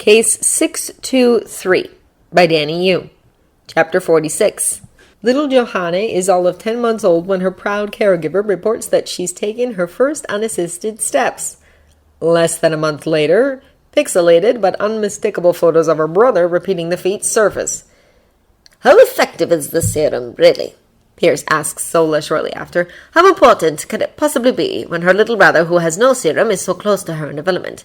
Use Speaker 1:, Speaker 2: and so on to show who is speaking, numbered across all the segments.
Speaker 1: Case 623 by Danny Yu. Chapter 46. Little Johanna is all of 10 months old when her proud caregiver reports that she's taken her first unassisted steps. Less than a month later, pixelated but unmistakable photos of her brother repeating the feat surface.
Speaker 2: How effective is the serum, really? Pierce asks Sola shortly after. How important could it possibly be when her little brother, who has no serum, is so close to her in development?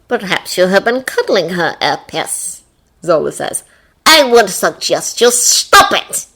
Speaker 2: Perhaps you have been cuddling her, Pierce, Zola says. I would suggest you stop it!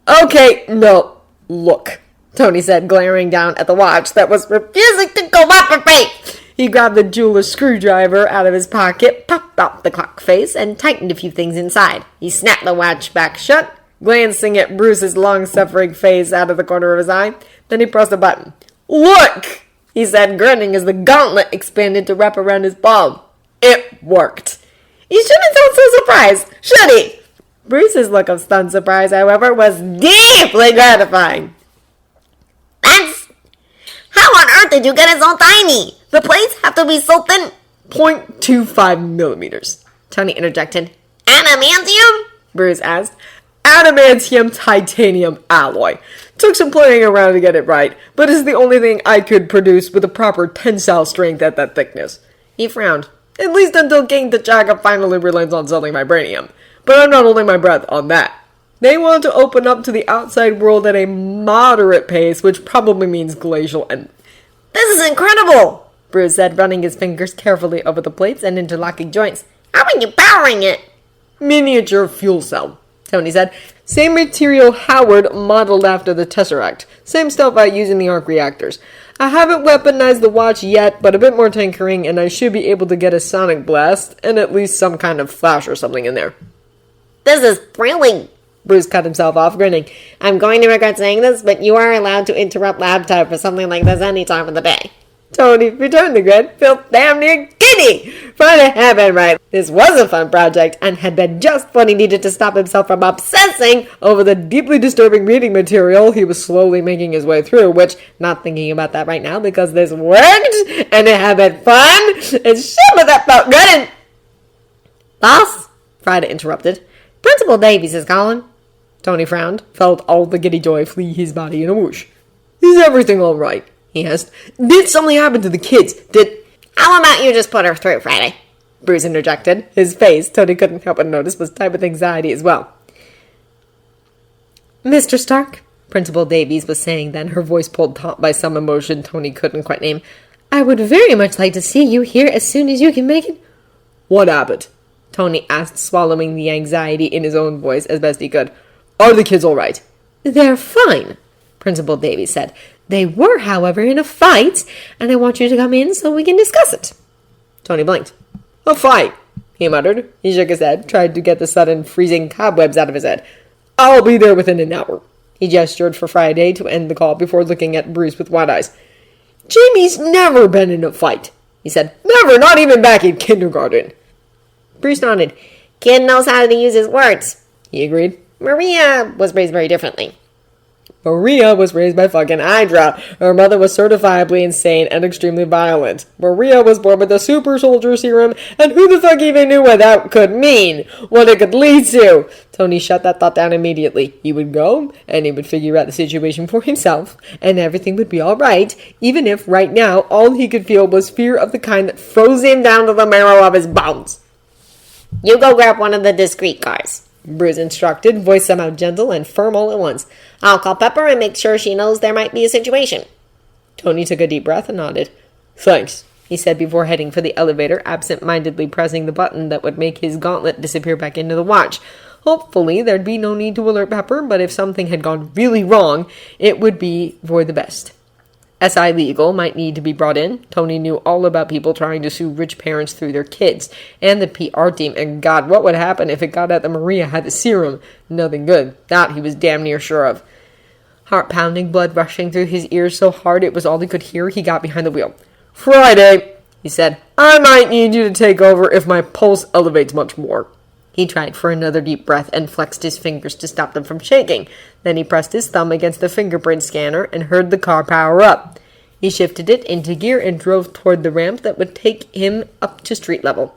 Speaker 1: Okay, no, look, Tony said, glaring down at the watch that was refusing to cooperate. He grabbed the jeweler's screwdriver out of his pocket, popped out the clock face, and tightened a few things inside. He snapped the watch back shut, glancing at Bruce's long-suffering face out of the corner of his eye. Then he pressed a button. Look! He said, grinning as the gauntlet expanded to wrap around his palm. It worked. He shouldn't sound so surprised, should he? Bruce's look of stunned surprise, however, was deeply gratifying.
Speaker 2: That's... How on earth did you get it so tiny? The plates have to be so thin.
Speaker 1: 0.25 millimeters, Tony interjected.
Speaker 2: Adamantium?
Speaker 1: Bruce asked. Adamantium titanium alloy. Took some playing around to get it right, but it's the only thing I could produce with a proper tensile strength at that thickness. He frowned. At least until King T'Chaka finally relents on selling vibranium. But I'm not holding my breath on that. They want to open up to the outside world at a moderate pace, which probably means glacial and...
Speaker 2: This is incredible,
Speaker 1: Bruce said, running his fingers carefully over the plates and interlocking joints.
Speaker 2: How are you powering it?
Speaker 1: Miniature fuel cell, Tony said. Same material Howard modeled after the Tesseract. Same stuff I use in the arc reactors. I haven't weaponized the watch yet, but a bit more tinkering and I should be able to get a sonic blast and at least some kind of flash or something in there.
Speaker 2: This is thrilling.
Speaker 1: Bruce cut himself off, grinning. I'm going to regret saying this, but you are allowed to interrupt lab time for something like this any time of the day. Tony returned the grin, felt damn near giddy. Trying to have it right. This was a fun project and had been just when he needed to stop himself from obsessing over the deeply disturbing reading material he was slowly making his way through, which, not thinking about that right now because this worked and it had been fun, and shit, but that felt good and... Boss, Friday interrupted. Principal Davies is calling. Tony frowned, felt all the giddy joy flee his body in a whoosh. Is everything all right? He asked. Did something happen to the kids?
Speaker 2: How about you just put her through, Friday?
Speaker 1: Bruce interjected. His face, Tony couldn't help but notice, was tight with anxiety as well. Mr. Stark, Principal Davies was saying then, her voice pulled taut by some emotion Tony couldn't quite name. I would very much like to see you here as soon as you can make it. What happened? Tony asked, swallowing the anxiety in his own voice as best he could. Are the kids all right? They're fine, Principal Davies said. They were, however, in a fight, and I want you to come in so we can discuss it. Tony blinked. A fight, he muttered. He shook his head, tried to get the sudden freezing cobwebs out of his head. I'll be there within an hour. He gestured for Friday to end the call before looking at Bruce with wide eyes. Jamie's never been in a fight, he said. Never, not even back in kindergarten. Bruce nodded.
Speaker 2: Kid knows how to use his words,
Speaker 1: he agreed.
Speaker 2: Maria was raised very differently.
Speaker 1: Maria was raised by fucking Hydra. Her mother was certifiably insane and extremely violent. Maria was born with a super soldier serum, and who the fuck even knew what that could mean? What it could lead to? Tony shut that thought down immediately. He would go, and he would figure out the situation for himself, and everything would be alright, even if right now all he could feel was fear of the kind that froze him down to the marrow of his bones.
Speaker 2: You go grab one of the discreet cars,
Speaker 1: Bruce instructed, voice somehow gentle and firm all at once.
Speaker 2: I'll call Pepper and make sure she knows there might be a situation.
Speaker 1: Tony took a deep breath and nodded. Thanks, he said before heading for the elevator, absent-mindedly pressing the button that would make his gauntlet disappear back into the watch. Hopefully, there'd be no need to alert Pepper, but if something had gone really wrong, it would be for the best. SI Legal might need to be brought in. Tony knew all about people trying to sue rich parents through their kids, and the PR team, and God, what would happen if it got out that Maria had the serum? Nothing good. That he was damn near sure of. Heart pounding, blood rushing through his ears so hard it was all he could hear, he got behind the wheel. Friday, he said, I might need you to take over if my pulse elevates much more. He tried for another deep breath and flexed his fingers to stop them from shaking. Then he pressed his thumb against the fingerprint scanner and heard the car power up. He shifted it into gear and drove toward the ramp that would take him up to street level.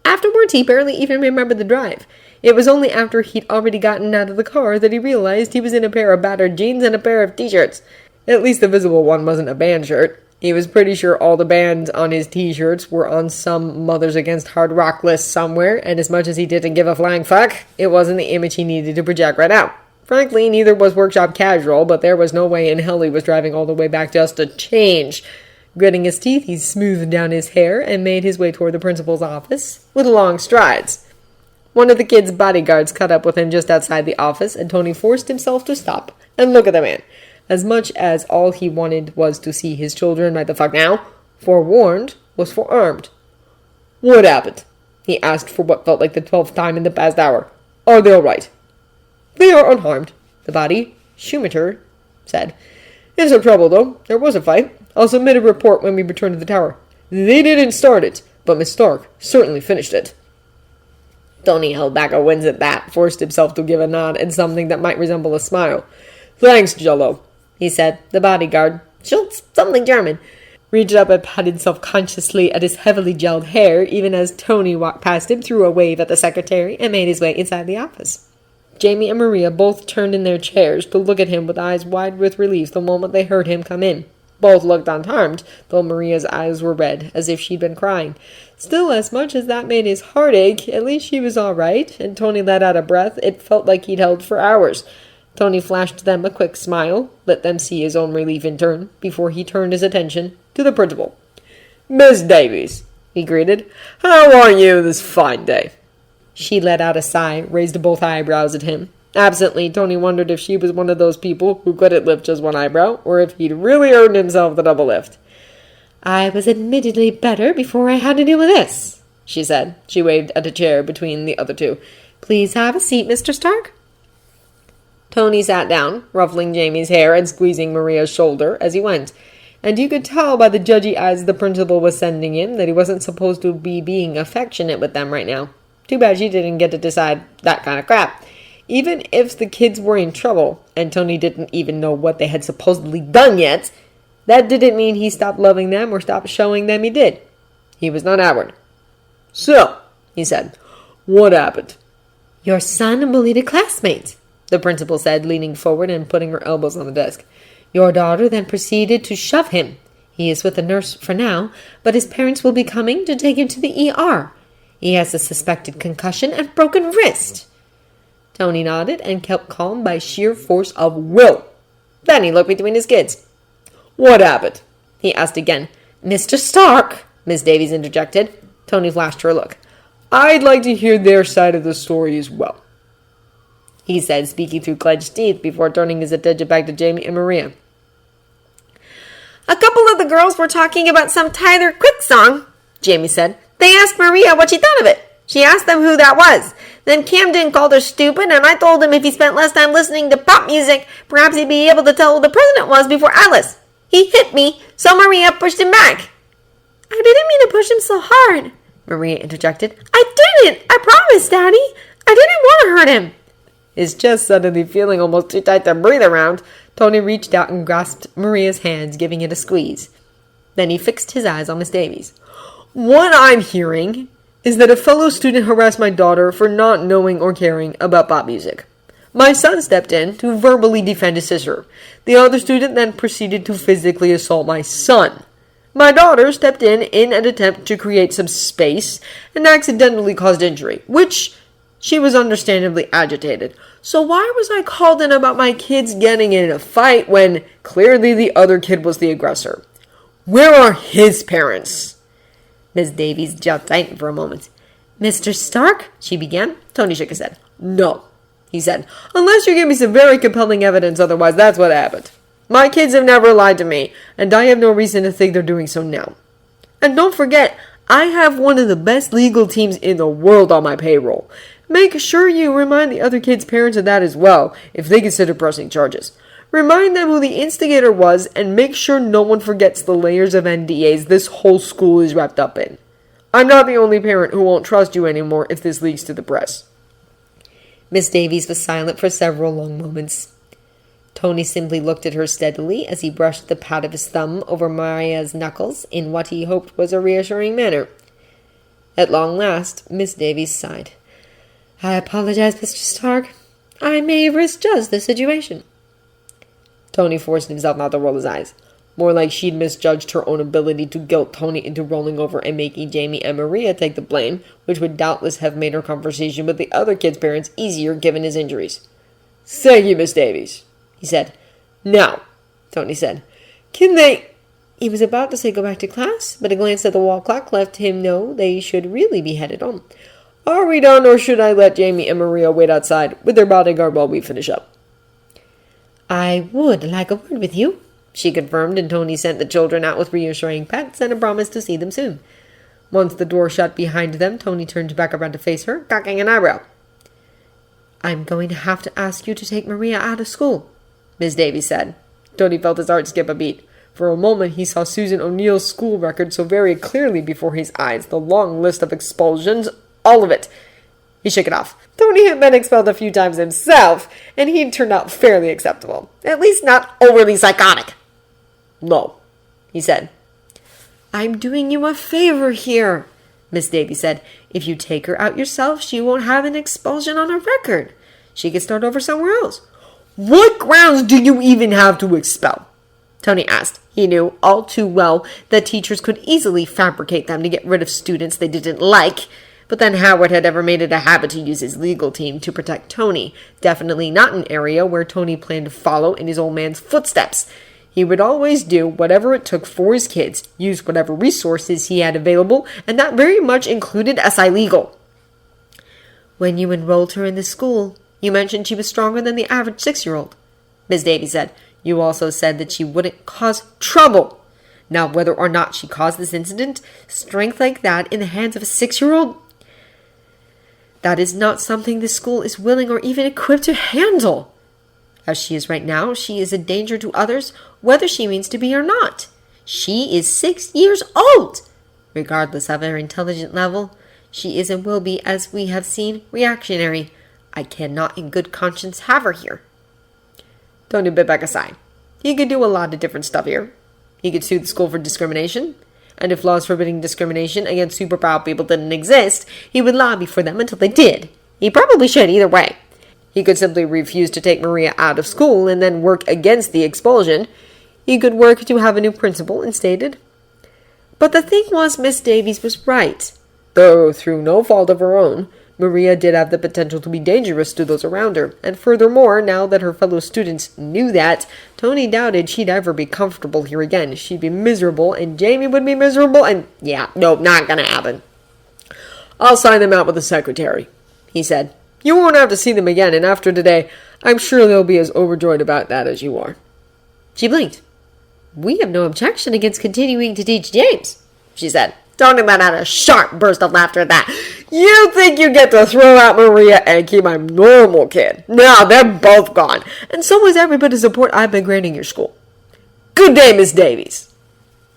Speaker 1: Afterwards, he barely even remembered the drive. It was only after he'd already gotten out of the car that he realized he was in a pair of battered jeans and a pair of t-shirts. At least the visible one wasn't a band shirt. He was pretty sure all the bands on his t-shirts were on some Mothers Against Hard Rock list somewhere, and as much as he didn't give a flying fuck, it wasn't the image he needed to project right now. Frankly, neither was Workshop Casual, but there was no way in hell he was driving all the way back just to change. Gritting his teeth, he smoothed down his hair and made his way toward the principal's office with long strides. One of the kid's bodyguards caught up with him just outside the office, and Tony forced himself to stop and look at the man. As much as all he wanted was to see his children right the fuck now, forewarned was forearmed. "What happened?" he asked for what felt like the 12th time in the past hour. "Are they all right?" "They are unharmed," the body, Schumacher, said. "Is there trouble, though? There was a fight. I'll submit a report when we return to the tower. They didn't start it, but Miss Stark certainly finished it." Tony held back a wince at that, forced himself to give a nod and something that might resemble a smile. "Thanks, Jello," he said. The bodyguard, Schultz, something German, reached up and patted self-consciously at his heavily gelled hair, even as Tony walked past him, threw a wave at the secretary, and made his way inside the office. Jamie and Maria both turned in their chairs to look at him with eyes wide with relief the moment they heard him come in. Both looked unharmed, though Maria's eyes were red, as if she'd been crying. Still, as much as that made his heart ache, at least she was all right, and Tony let out a breath it felt like he'd held for hours. Tony flashed them a quick smile, let them see his own relief in turn, before he turned his attention to the principal. "Miss Davies," he greeted, "how are you this fine day?" She let out a sigh, raised both eyebrows at him. Absently, Tony wondered if she was one of those people who couldn't lift just one eyebrow, or if he'd really earned himself the double lift. "I was admittedly better before I had to deal with this," she said. She waved at a chair between the other two. "Please have a seat, Mr. Stark." Tony sat down, ruffling Jamie's hair and squeezing Maria's shoulder as he went, and you could tell by the judgy eyes the principal was sending him that he wasn't supposed to be being affectionate with them right now. Too bad she didn't get to decide that kind of crap. Even if the kids were in trouble, and Tony didn't even know what they had supposedly done yet, that didn't mean he stopped loving them or stopped showing them he did. He was not outward. "So," he said, "what happened?" "Your son bullied a classmate," the principal said, leaning forward and putting her elbows on the desk. "Your daughter then proceeded to shove him. He is with a nurse for now, but his parents will be coming to take him to the ER. He has a suspected concussion and broken wrist." Tony nodded and kept calm by sheer force of will. Then he looked between his kids. "What happened?" he asked again. "Mr. Stark," Miss Davies interjected. Tony flashed her a look. "I'd like to hear their side of the story as well," he said, speaking through clenched teeth before turning his attention back to Jamie and Maria.
Speaker 2: "A couple of the girls were talking about some Tyler Quick song," Jamie said. "They asked Maria what she thought of it. She asked them who that was. Then Camden called her stupid, and I told him if he spent less time listening to pop music, perhaps he'd be able to tell who the president was before Alice. He hit me, so Maria pushed him back." "I didn't mean to push him so hard," Maria interjected. "I didn't! I promise, Daddy! I didn't want to hurt him."
Speaker 1: His chest suddenly feeling almost too tight to breathe around, Tony reached out and grasped Maria's hands, giving it a squeeze. Then he fixed his eyes on Miss Davies. "What I'm hearing is that a fellow student harassed my daughter for not knowing or caring about pop music. My son stepped in to verbally defend his sister. The other student then proceeded to physically assault my son. My daughter stepped in an attempt to create some space and accidentally caused injury, which she was understandably agitated. So why was I called in about my kids getting in a fight when clearly the other kid was the aggressor? Where are his parents?" Miss Davies jaw tightened for a moment. "Mr. Stark," she began. Tony shook his head. "No," he said, "unless you give me some very compelling evidence, otherwise that's what happened. My kids have never lied to me, and I have no reason to think they're doing so now. And don't forget, I have one of the best legal teams in the world on my payroll. Make sure you remind the other kids' parents of that as well, if they consider pressing charges. Remind them who the instigator was, and make sure no one forgets the layers of NDAs this whole school is wrapped up in. I'm not the only parent who won't trust you anymore if this leaks to the press." Miss Davies was silent for several long moments. Tony simply looked at her steadily as he brushed the pad of his thumb over Maria's knuckles in what he hoped was a reassuring manner. At long last, Miss Davies sighed. "I apologize, Mr. Stark. I may have misjudged the situation." Tony forced himself not to roll his eyes. More like she'd misjudged her own ability to guilt Tony into rolling over and making Jamie and Maria take the blame, which would doubtless have made her conversation with the other kid's parents easier given his injuries. "Thank you, Miss Davies," he said. "Now," Tony said, "can they—" He was about to say go back to class, but a glance at the wall clock let him know they should really be headed home. "Are we done, or should I let Jamie and Maria wait outside with their bodyguard while we finish up?" "I would like a word with you," she confirmed, and Tony sent the children out with reassuring pats and a promise to see them soon. Once the door shut behind them, Tony turned back around to face her, cocking an eyebrow. "I'm going to have to ask you to take Maria out of school," Miss Davies said. Tony felt his heart skip a beat. For a moment he saw Susan O'Neill's school record so very clearly before his eyes, the long list of expulsions, all of it. He shook it off. Tony had been expelled a few times himself, and he'd turned out fairly acceptable. At least not overly psychotic. "No," he said. "I'm doing you a favor here," Miss Davies said. "If you take her out yourself, she won't have an expulsion on her record. She can start over somewhere else." "What grounds do you even have to expel?" Tony asked. He knew all too well that teachers could easily fabricate them to get rid of students they didn't like. But then Howard had ever made it a habit to use his legal team to protect Tony. Definitely not an area where Tony planned to follow in his old man's footsteps. He would always do whatever it took for his kids, use whatever resources he had available, and that very much included SI Legal. "When you enrolled her in the school, you mentioned she was stronger than the average 6-year-old, Miss Davies said. "You also said that she wouldn't cause trouble. Now, whether or not she caused this incident, strength like that in the hands of a 6-year-old, that is not something this school is willing or even equipped to handle. As she is right now, she is a danger to others, whether she means to be or not. She is 6 years old. Regardless of her intelligent level, she is and will be, as we have seen, reactionary. I cannot in good conscience have her here." Tony bit back a sigh. He could do a lot of different stuff here. He could sue the school for discrimination, and if laws forbidding discrimination against superpowered people didn't exist, he would lobby for them until they did. He probably should either way. He could simply refuse to take Maria out of school and then work against the expulsion. He could work to have a new principal instated. But the thing was, Miss Davies was right. Though through no fault of her own, Maria did have the potential to be dangerous to those around her, and furthermore, now that her fellow students knew that, Tony doubted she'd ever be comfortable here again. She'd be miserable, and Jamie would be miserable, and nope, not gonna happen. "I'll sign them out with the secretary," he said. "You won't have to see them again, and after today, I'm sure they'll be as overjoyed about that as you are." She blinked. "We have no objection against continuing to teach James," she said. Tony let out a sharp burst of laughter at that. "You think you get to throw out Maria and keep my normal kid? No, they're both gone. And so is every bit of support I've been granting your school. Good day, Miss Davies."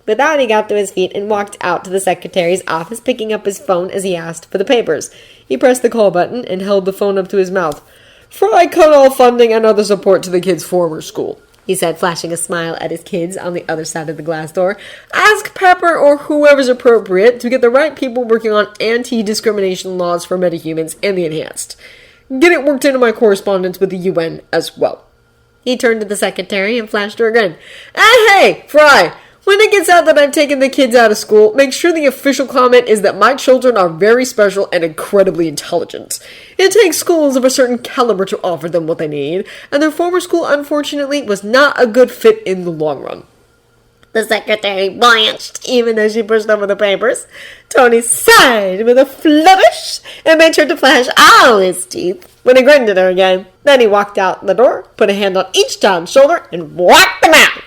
Speaker 1: With that, he got to his feet and walked out to the secretary's office, picking up his phone as he asked for the papers. He pressed the call button and held the phone up to his mouth. "Fry cut all funding and other support to the kid's former school," he said, flashing a smile at his kids on the other side of the glass door. "Ask Pepper or whoever's appropriate to get the right people working on anti-discrimination laws for metahumans and the enhanced. Get it worked into my correspondence with the UN as well." He turned to the secretary and flashed her a grin. Hey, Fry! When it gets out that I'm taking the kids out of school, make sure the official comment is that my children are very special and incredibly intelligent. It takes schools of a certain caliber to offer them what they need, and their former school, unfortunately, was not a good fit in the long run. The secretary blanched, even though she pushed over the papers. Tony sighed with a flourish and made sure to flash all his teeth when he grinned at her again. Then he walked out the door, put a hand on each child's shoulder, and whacked them out.